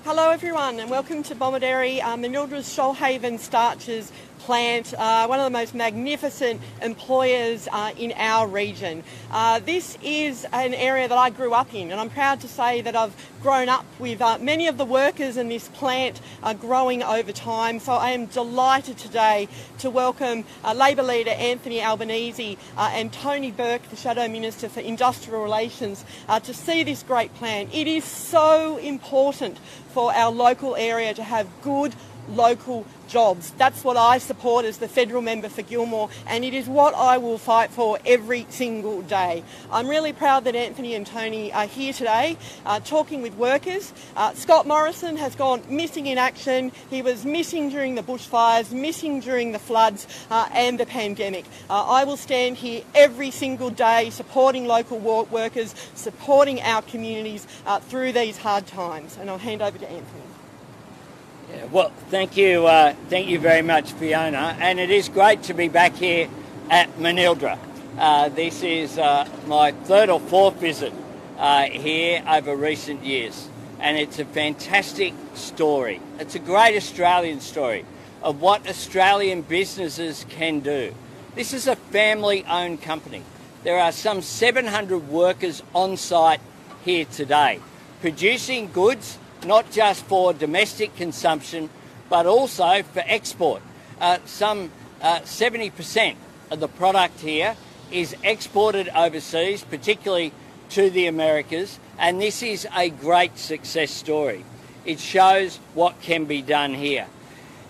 Hello everyone and welcome to Bomaderry, Manildra's Shoalhaven Starches plant, one of the most magnificent employers in our region. This is an area that I grew up in, and I'm proud to say that I've grown up with many of the workers in this plant growing over time. So I am delighted today to welcome Labor leader Anthony Albanese and Tony Burke, the Shadow Minister for Industrial Relations, to see this great plant. It is so important for our local area to have good local jobs. That's what I support as the federal member for Gilmore, and it is what I will fight for every single day. I'm really proud that Anthony and Tony are here today talking with workers. Scott Morrison has gone missing in action. He was missing during the bushfires, missing during the floods and the pandemic. I will stand here every single day supporting local workers, supporting our communities through these hard times. And I'll hand over to Anthony. Yeah, well, thank you very much, Fiona, and it is great to be back here at Manildra. This is my third or fourth visit here over recent years, and it's a fantastic story. It's a great Australian story of what Australian businesses can do. This is a family-owned company. There are some 700 workers on site here today, producing goods not just for domestic consumption, but also for export. Some 70% of the product here is exported overseas, particularly to the Americas, and this is a great success story. It shows what can be done here.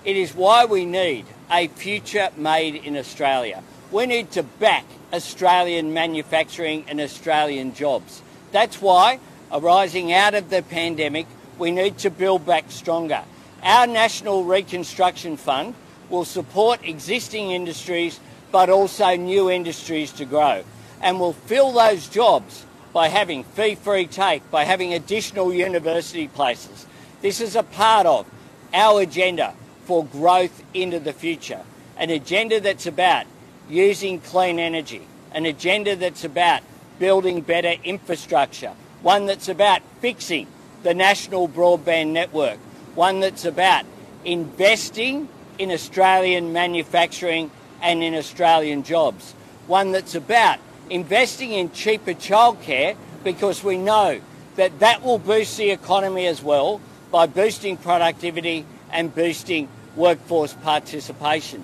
It is why we need a future made in Australia. We need to back Australian manufacturing and Australian jobs. That's why, arising out of the pandemic, we need to build back stronger. Our National Reconstruction Fund will support existing industries but also new industries to grow, and will fill those jobs by having fee-free take, by having additional university places. This is a part of our agenda for growth into the future, an agenda that's about using clean energy, an agenda that's about building better infrastructure, one that's about fixing the national broadband network, one that's about investing in Australian manufacturing and in Australian jobs, one that's about investing in cheaper childcare, because we know that that will boost the economy as well by boosting productivity and boosting workforce participation.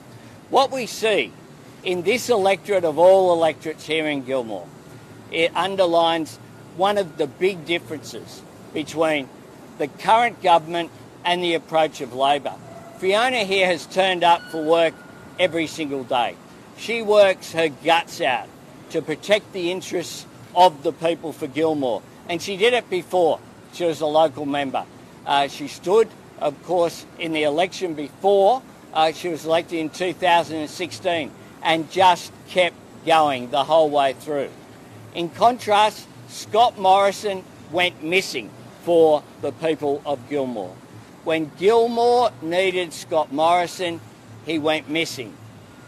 What we see in this electorate of all electorates here in Gilmore, it underlines one of the big differences between the current government and the approach of Labor. Fiona here has turned up for work every single day. She works her guts out to protect the interests of the people for Gilmore, and she did it before she was a local member. She stood, of course, in the election before she was elected in 2016, and just kept going the whole way through. In contrast, Scott Morrison went missing for the people of Gilmore. When Gilmore needed Scott Morrison, he went missing.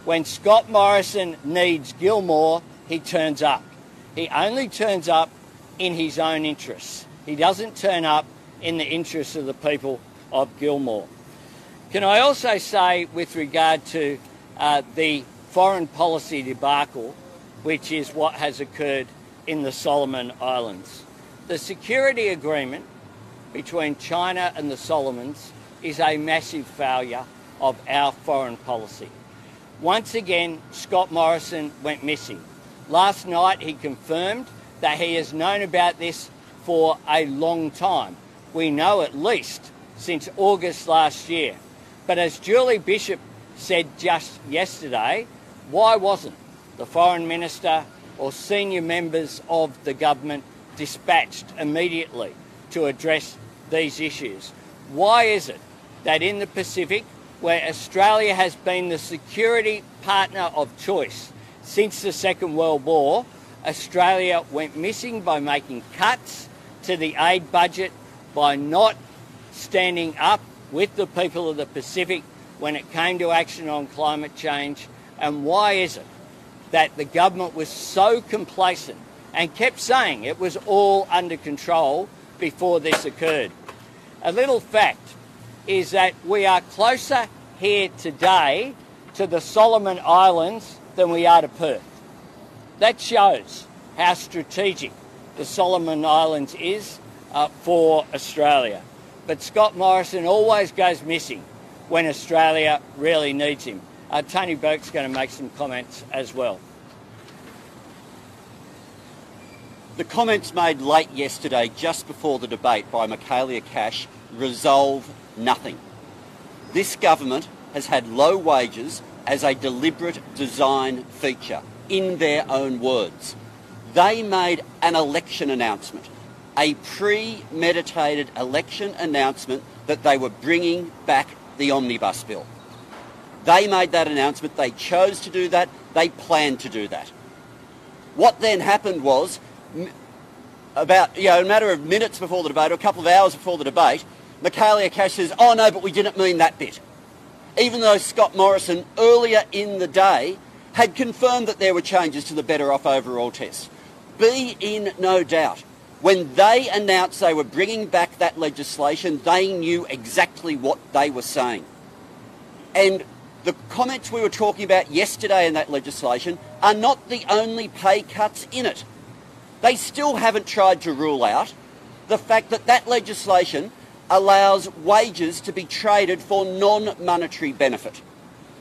When Scott Morrison needs Gilmore, he turns up. He only turns up in his own interests. He doesn't turn up in the interests of the people of Gilmore. Can I also say, with regard to the foreign policy debacle, which is what has occurred in the Solomon Islands, the security agreement between China and the Solomons is a massive failure of our foreign policy. Once again, Scott Morrison went missing. Last night he confirmed that he has known about this for a long time. We know at least since August last year. But as Julie Bishop said just yesterday, why wasn't the Foreign Minister or senior members of the government dispatched immediately to address these issues? Why is it that in the Pacific, where Australia has been the security partner of choice since the Second World War, Australia went missing by making cuts to the aid budget, by not standing up with the people of the Pacific when it came to action on climate change? And why is it that the government was so complacent and kept saying it was all under control before this occurred? A little fact is that we are closer here today to the Solomon Islands than we are to Perth. That shows how strategic the Solomon Islands is for Australia. But Scott Morrison always goes missing when Australia really needs him. Tony Burke's going to make some comments as well. The comments made late yesterday, just before the debate by Michaelia Cash, resolve nothing. This government has had low wages as a deliberate design feature, in their own words. They made an election announcement, a premeditated election announcement that they were bringing back the omnibus bill. They made that announcement, they chose to do that, they planned to do that. What then happened was, about a matter of minutes before the debate, or a couple of hours before the debate, Michaelia Cash says, oh no, but we didn't mean that bit. Even though Scott Morrison earlier in the day had confirmed that there were changes to the Better Off Overall test. Be in no doubt, when they announced they were bringing back that legislation, they knew exactly what they were saying. And the comments we were talking about yesterday in that legislation are not the only pay cuts in it. They still haven't tried to rule out the fact that that legislation allows wages to be traded for non-monetary benefit.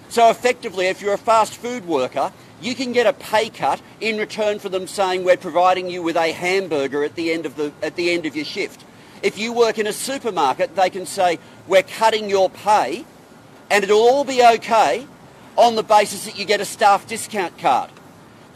So effectively, if you're a fast food worker, you can get a pay cut in return for them saying we're providing you with a hamburger at the end of your shift. If you work in a supermarket, they can say we're cutting your pay and it'll all be okay on the basis that you get a staff discount card.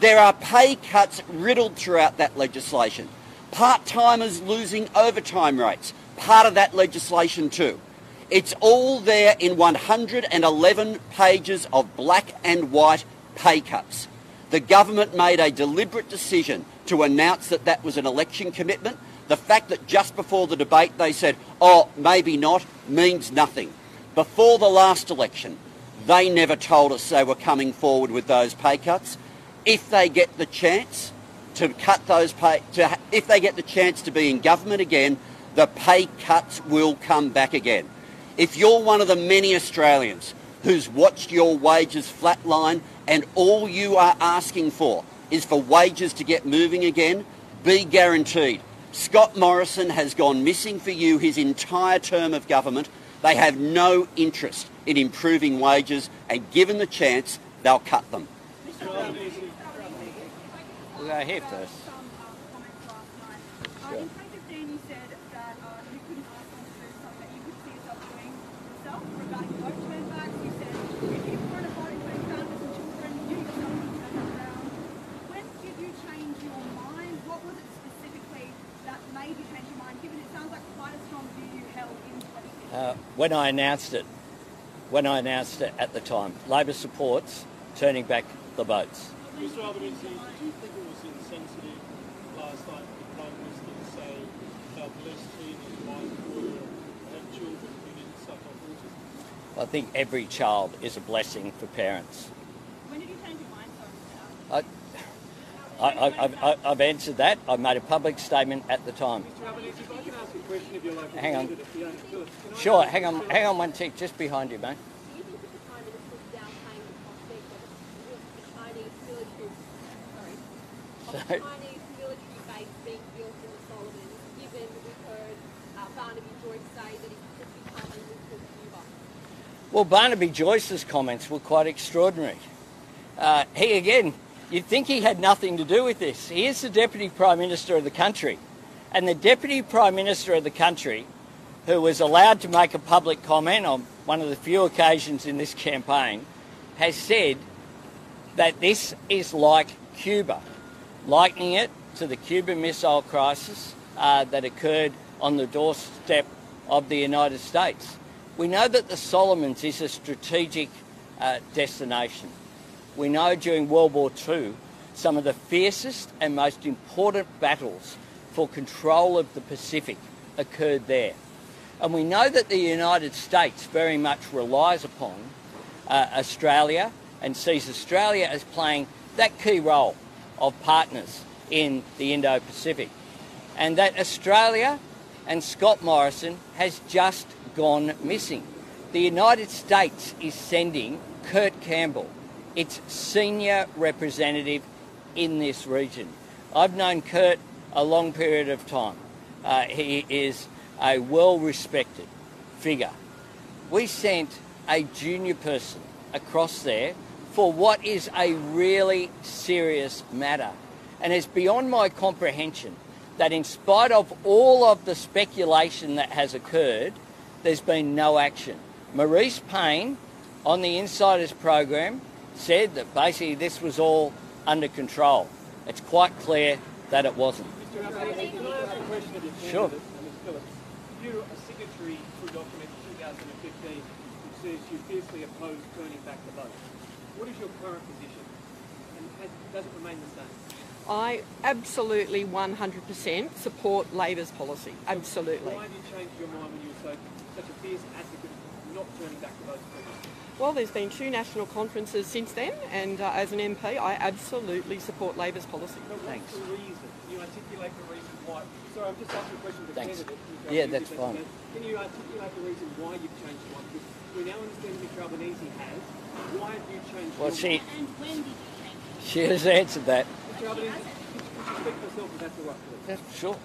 There are pay cuts riddled throughout that legislation. Part-timers losing overtime rates, part of that legislation too. It's all there in 111 pages of black and white pay cuts. The government made a deliberate decision to announce that that was an election commitment. The fact that just before the debate they said, oh, maybe not, means nothing. Before the last election, they never told us they were coming forward with those pay cuts. If they get the chance to cut those if they get the chance to be in government again, the pay cuts will come back again. If you're one of the many Australians who's watched your wages flatline and all you are asking for is for wages to get moving again, be guaranteed Scott Morrison has gone missing for you his entire term of government. They have no interest in improving wages, and given the chance, they'll cut them. We'll go here first. Sure. In 2015 you said that you couldn't ask them to do something that you could see yourself doing yourself regarding vote turnbacks. You said if you were in a voting with families and children, you yourself would turn that around. When did you change your mind? What was it specifically that made you change your mind, given it sounds like quite a strong view you held in 2015? When I announced it at the time, Labor supports turning back the votes. Mr. Albanese, do you think it was insensitive last night for the Prime Minister to say how blessed he and his wife were to have children who didn't suffer autism? I think every child is a blessing for parents. When did you change your mind, I've answered that. I made a public statement at the time. Mr. Albanese, if I can ask a question of your local Hang on. candidate, Fiona Phillips. Sure, hang on one tick, just behind you, mate. Do you think that the Prime Minister is downplaying the prospect of the Chinese military, Chinese military base being built in the Solomons, given we've heard Barnaby Joyce say that it could become a nuclear Cuba? Well, Barnaby Joyce's comments were quite extraordinary. You'd think he had nothing to do with this. He is the Deputy Prime Minister of the country. And the Deputy Prime Minister of the country, who was allowed to make a public comment on one of the few occasions in this campaign, has said that this is like Cuba, likening it to the Cuban Missile Crisis that occurred on the doorstep of the United States. We know that the Solomons is a strategic destination. We know during World War II, some of the fiercest and most important battles for control of the Pacific occurred there. And we know that the United States very much relies upon Australia and sees Australia as playing that key role of partners in the Indo-Pacific. And that Australia and Scott Morrison has just gone missing. The United States is sending Kurt Campbell, its senior representative in this region. I've known Kurt a long period of time. He is a well-respected figure. We sent a junior person across there for what is a really serious matter. And it's beyond my comprehension that in spite of all of the speculation that has occurred, there's been no action. Maurice Payne, on the Insiders program, said that basically this was all under control. It's quite clear that it wasn't. Mr. Albanese, can I ask a question of your Sure. candidate, Ms. Phillips? You are a signatory to a document in 2015 which says you fiercely oppose turning back the vote. What is your current position? And does it remain the same? I absolutely 100% support Labor's policy. Absolutely. Why have you changed your mind when you were such a fierce advocate of not turning back the vote previously? Well, there's been 2 national conferences since then, and as an MP, I absolutely support Labor's policy. So what's Thanks. the reason? Can you articulate the reason why? Sorry, I'm just asking a question to the Thanks. candidate. Yeah, that's fine. Can you articulate the reason why you've changed your mind? Because we now understand Mr. Albanese has. Why have you changed Well, your she, mind? And when did you change it? she has answered that. Mr. Albanese, could you speak for yourself if that's all right, please? Yeah, sure.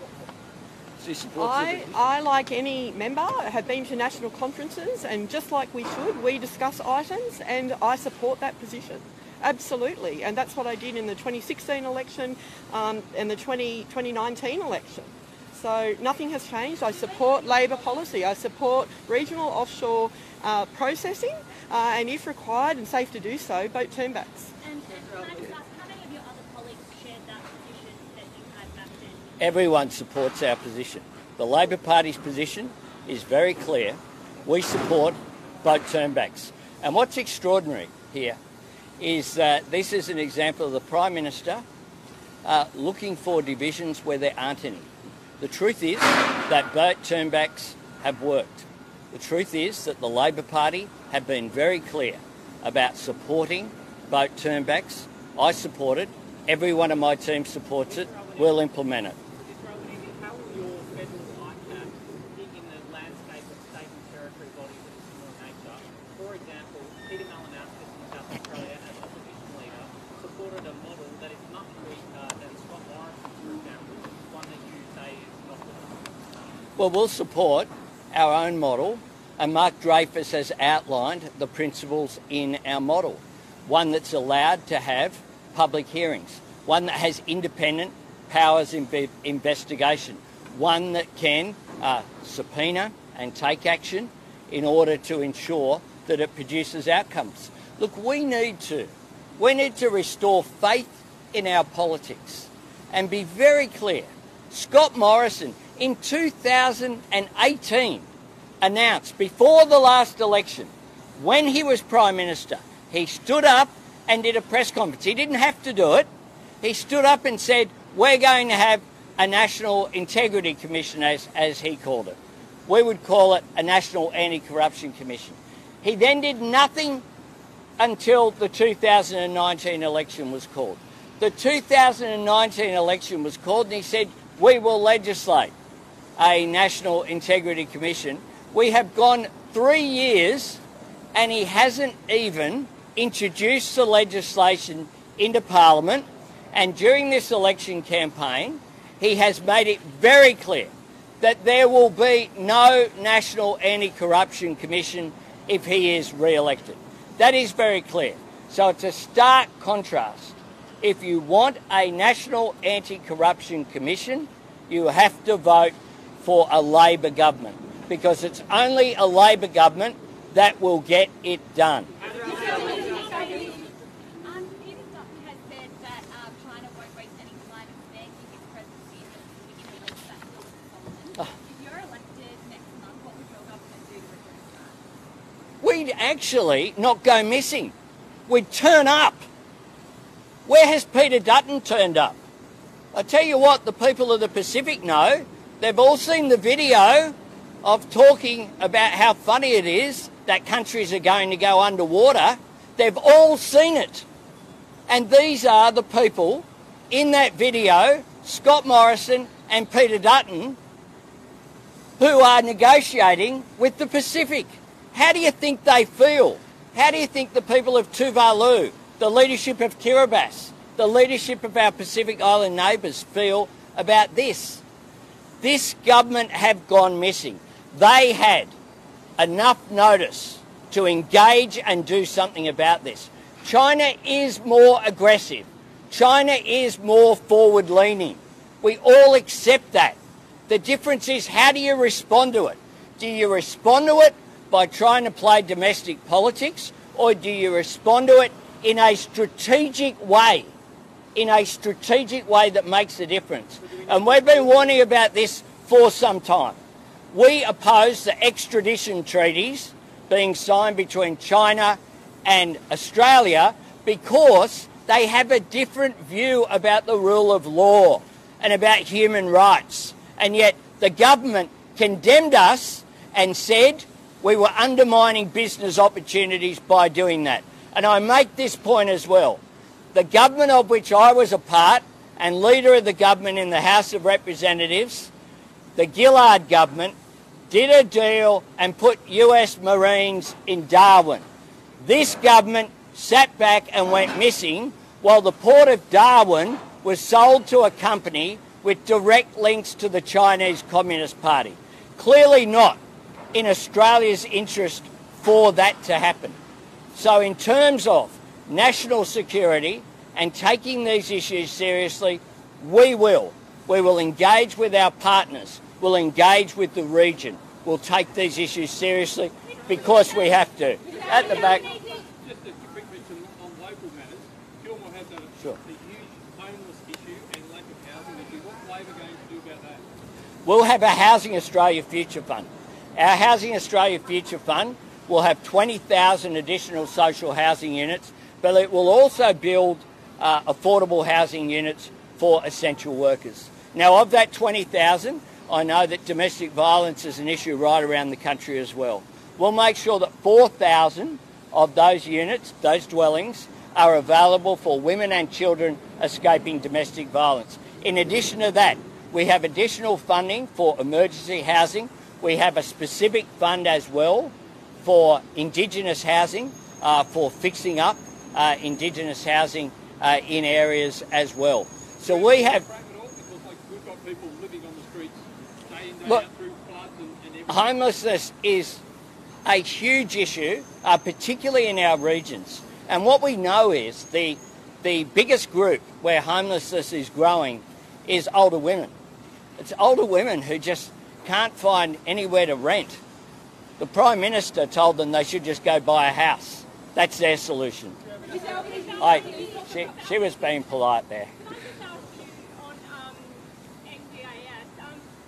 She supports it. I, like any member, have been to national conferences, and just like we should, we discuss items, and I support that position. Absolutely, and that's what I did in the 2016 election and the 2019 election. So nothing has changed. I support Labor policy. I support regional offshore processing, and if required and safe to do so, boat turnbacks. And can I just ask, how many of your other colleagues shared that position that you had back then? Everyone supports our position. The Labor Party's position is very clear. We support boat turnbacks. And what's extraordinary here is that this is an example of the Prime Minister looking for divisions where there aren't any. The truth is that boat turnbacks have worked. The truth is that the Labor Party have been very clear about supporting boat turnbacks. I support it. Every one of my team supports it. We'll implement it. Mr. Albanese, how will your federal ICAP fit in the landscape of state and territory bodies of a similar nature? For example, Peter Malinowskis in South Australia, as opposition leader, supported a model that is much weaker than Scott Morrison, for example, one that you say is not good. Well, we'll support our own model, and Mark Dreyfus has outlined the principles in our model. One that's allowed to have public hearings, one that has independent powers of investigation, one that can subpoena and take action in order to ensure that it produces outcomes. Look, we need to restore faith in our politics and be very clear. Scott Morrison in 2018 announced before the last election, when he was Prime Minister, he stood up and did a press conference. He didn't have to do it. He stood up and said, we're going to have a National Integrity Commission, as he called it. We would call it a National Anti-Corruption Commission. He then did nothing until the 2019 election was called. The 2019 election was called and he said, we will legislate a National Integrity Commission. We have gone 3 years and he hasn't even introduced the legislation into Parliament, and during this election campaign he has made it very clear that there will be no National Anti-Corruption Commission if he is re-elected. That is very clear. So it's a stark contrast. If you want a National Anti-Corruption Commission, you have to vote for a Labor government, because it's only a Labor government that will get it done. Peter Dutton has said that China won't waste any time expanding its presence in the East Solomon. If you're elected next month, what would your government do to reduce that? We'd actually not go missing. We'd turn up. Where has Peter Dutton turned up? I tell you what, the people of the Pacific know. They've all seen the video of talking about how funny it is that countries are going to go underwater. They've all seen it. And these are the people in that video, Scott Morrison and Peter Dutton, who are negotiating with the Pacific. How do you think they feel? How do you think the people of Tuvalu, the leadership of Kiribati, the leadership of our Pacific Island neighbours feel about this? This government have gone missing. They had enough notice to engage and do something about this. China is more aggressive. China is more forward-leaning. We all accept that. The difference is, how do you respond to it? Do you respond to it by trying to play domestic politics, or do you respond to it in a strategic way? In a strategic way that makes a difference. And we've been warning about this for some time. We oppose the extradition treaties being signed between China and Australia because they have a different view about the rule of law and about human rights. And yet the government condemned us and said we were undermining business opportunities by doing that. And I make this point as well. The government of which I was a part and leader of the government in the House of Representatives, the Gillard government, did a deal and put US Marines in Darwin. This government sat back and went missing while the port of Darwin was sold to a company with direct links to the Chinese Communist Party. Clearly not in Australia's interest for that to happen. So in terms of national security and taking these issues seriously, we will. We will engage with our partners. We'll engage with the region. We'll take these issues seriously because we have to. At the back. Just a quick mention on local matters. Gilmore has a huge homeless issue and lack of housing issue. What's Labor going to do about that? We'll have a Housing Australia Future Fund. Our Housing Australia Future Fund will have 20,000 additional social housing units, but it will also build affordable housing units for essential workers. Now, of that 20,000, I know that domestic violence is an issue right around the country as well. We'll make sure that 4,000 of those units, those dwellings, are available for women and children escaping domestic violence. In addition to that, we have additional funding for emergency housing. We have a specific fund as well for Indigenous housing, for fixing up Indigenous housing in areas as well. So we have... We've got people living on the streets day in, day Look, out through floods and everything. homelessness is a huge issue, particularly in our regions. And what we know is the biggest group where homelessness is growing is older women. It's older women who just can't find anywhere to rent. The Prime Minister told them they should just go buy a house. That's their solution. She was being polite there. Can I just ask you on NDIS?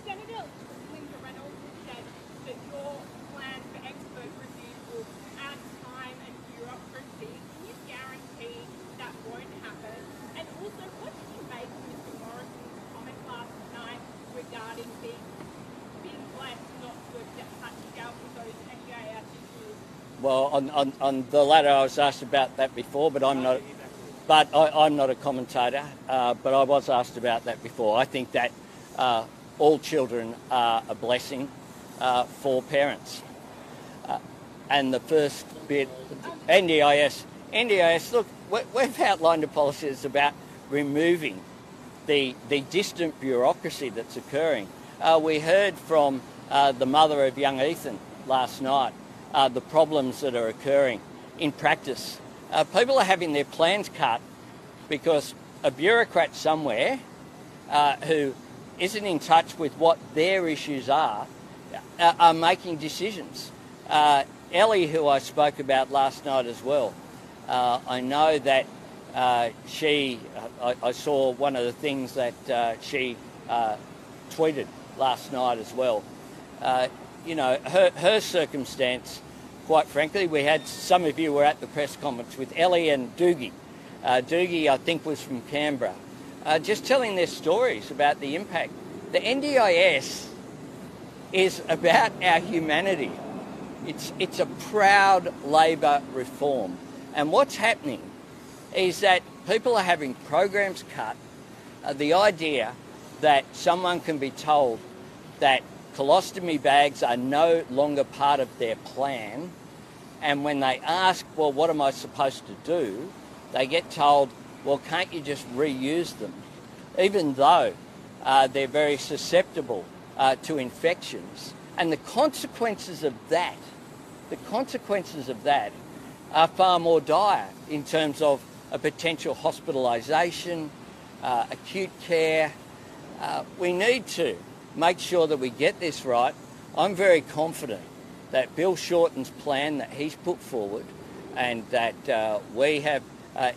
Senator Linda Reynolds has said that your plan for expert review will add time and bureaucracy. Can you guarantee that won't happen? And also, what did you make of Mr Morrison's comment last night regarding being blessed not to have dealt with those NDIS issues? Well, on the latter, I was asked about that before, but I'm not. But I'm not a commentator. But I was asked about that before. I think that all children are a blessing for parents. And the first bit, NDIS. Look, we've outlined a policy that's about removing the distant bureaucracy that's occurring. We heard from the mother of young Ethan last night. The problems that are occurring in practice. People are having their plans cut because a bureaucrat somewhere who isn't in touch with what their issues are making decisions. Ellie, who I spoke about last night as well, I know that I saw one of the things that she tweeted last night as well. You know, her circumstance, quite frankly, we had, some of you were at the press conference with Ellie and Doogie. Doogie, I think, was from Canberra, just telling their stories about the impact. The NDIS is about our humanity. It's a proud Labor reform. And what's happening is that people are having programs cut. The idea that someone can be told that colostomy bags are no longer part of their plan, and when they ask, well, what am I supposed to do, they get told, well, can't you just reuse them? Even though they're very susceptible to infections. And the consequences of that are far more dire in terms of a potential hospitalisation, acute care. We need to make sure that we get this right. I'm very confident that Bill Shorten's plan that he's put forward and that we have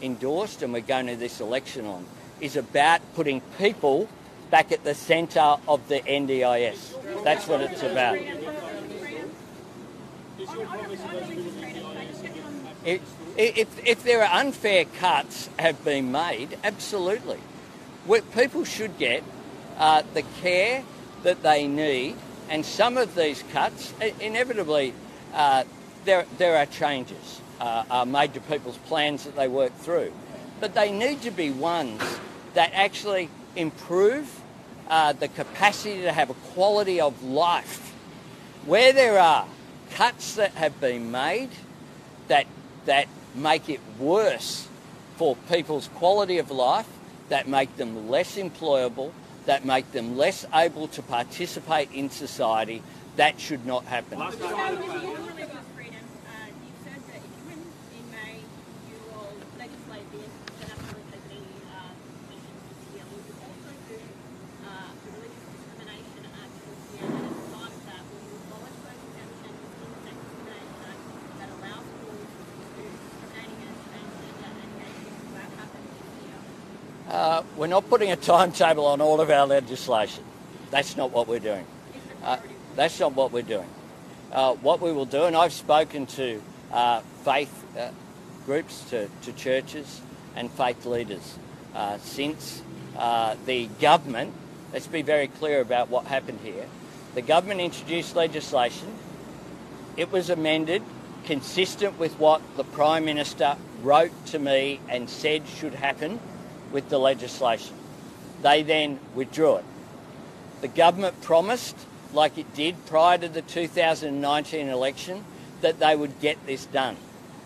endorsed and we're going to this election on is about putting people back at the centre of the NDIS. That's what it's about. If there are unfair cuts have been made, absolutely. People should get the care that they need, and some of these cuts, inevitably, there are changes are made to people's plans that they work through. But they need to be ones that actually improve the capacity to have a quality of life. Where there are cuts that have been made that make it worse for people's quality of life, that make them less employable, that make them less able to participate in society, that should not happen. With your religious freedom, you said that if you win in May, you will legislate this, that absolutely take any commissions to deal. Will you also do the Religious Discrimination Act this year, and as part of that, will you abolish those exemptions in the Sex Discrimination Act that allow schools to do discriminating against transgender and gay people that happened this year? We're not putting a timetable on all of our legislation. That's not what we're doing. That's not what we're doing. What we will do, and I've spoken to faith groups, to churches and faith leaders since the government, let's be very clear about what happened here. The government introduced legislation. It was amended consistent with what the Prime Minister wrote to me and said should happen with the legislation. They then withdrew it. The government promised, like it did prior to the 2019 election, that they would get this done.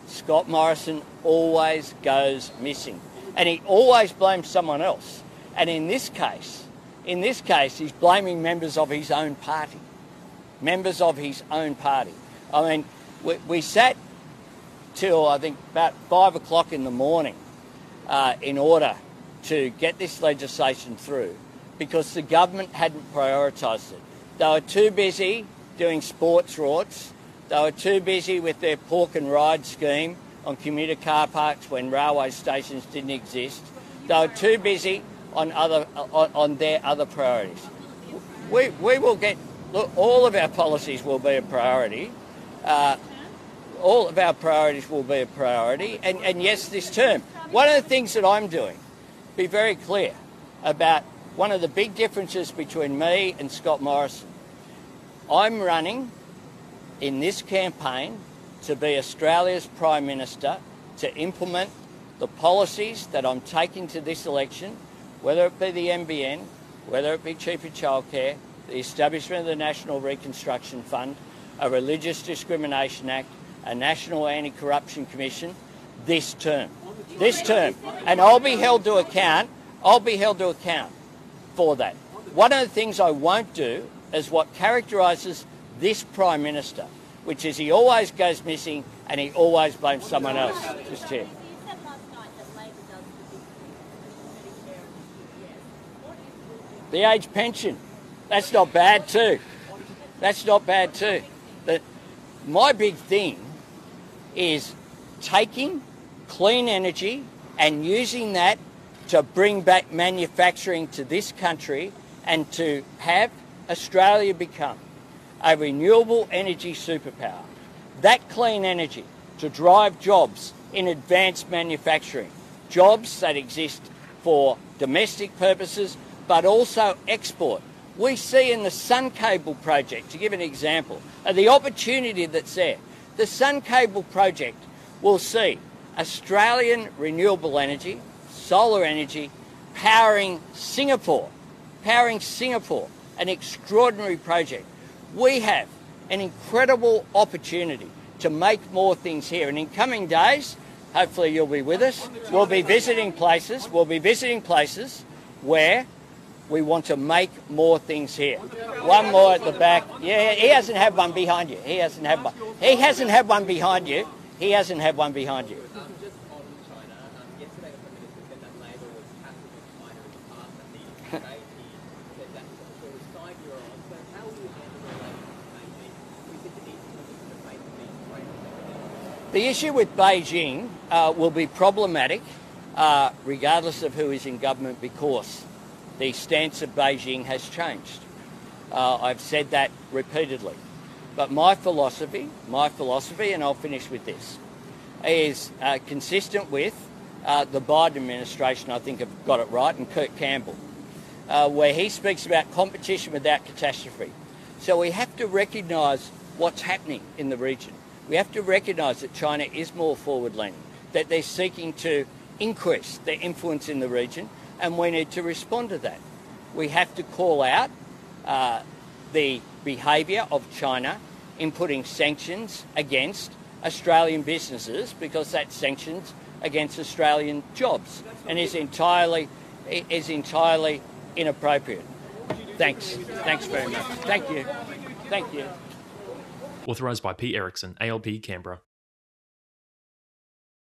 Scott Morrison always goes missing, and he always blames someone else. And in this case, he's blaming members of his own party. Members of his own party. I mean, we sat till, I think, about 5 o'clock in the morning in order to get this legislation through because the government hadn't prioritised it. They were too busy doing sports rorts. They were too busy with their pork and ride scheme on commuter car parks when railway stations didn't exist. They were too busy on their other priorities. We will get, look, all of our policies will be a priority. All of our priorities will be a priority. And yes, this term. One of the things that I'm doing, be very clear about one of the big differences between me and Scott Morrison. I'm running in this campaign to be Australia's Prime Minister to implement the policies that I'm taking to this election, whether it be the NBN, whether it be cheaper childcare, the establishment of the National Reconstruction Fund, a Religious Discrimination Act, a National Anti-Corruption Commission, this term. And I'll be held to account for that. One of the things I won't do is what characterises this Prime Minister, which is he always goes missing and he always blames someone else. Just here. You said last night that Labor does the big thing, Medicare and CPS. What is The age pension. That's not bad too. My big thing is taking clean energy and using that to bring back manufacturing to this country and to have Australia become a renewable energy superpower. That clean energy to drive jobs in advanced manufacturing, jobs that exist for domestic purposes but also export. We see in the Sun Cable project, to give an example, the opportunity that's there. The Sun Cable project will see Australian renewable energy, solar energy, powering Singapore, an extraordinary project. We have an incredible opportunity to make more things here. And in coming days, hopefully you'll be with us. We'll be visiting places where we want to make more things here. One more at the back. Yeah, he hasn't had one behind you. He hasn't had one behind you. Just on China, yesterday the Prime Minister said that Labor was passive with China in the past, and the debate he said that it was 5 year on. So how will you handle the relations with Beijing? We think it needs to come into the face of these trade. The issue with Beijing will be problematic regardless of who is in government, because the stance of Beijing has changed. I've said that repeatedly. But my philosophy, and I'll finish with this, is consistent with the Biden administration, I think have got it right, and Kurt Campbell, where he speaks about competition without catastrophe. So we have to recognise what's happening in the region. We have to recognise that China is more forward-leaning, that they're seeking to increase their influence in the region, and we need to respond to that. We have to call out the behaviour of China in putting sanctions against Australian businesses, because that's sanctions against Australian jobs, and is entirely inappropriate. Thanks very much. Thank you. Authorised by P. Erickson, ALP Canberra.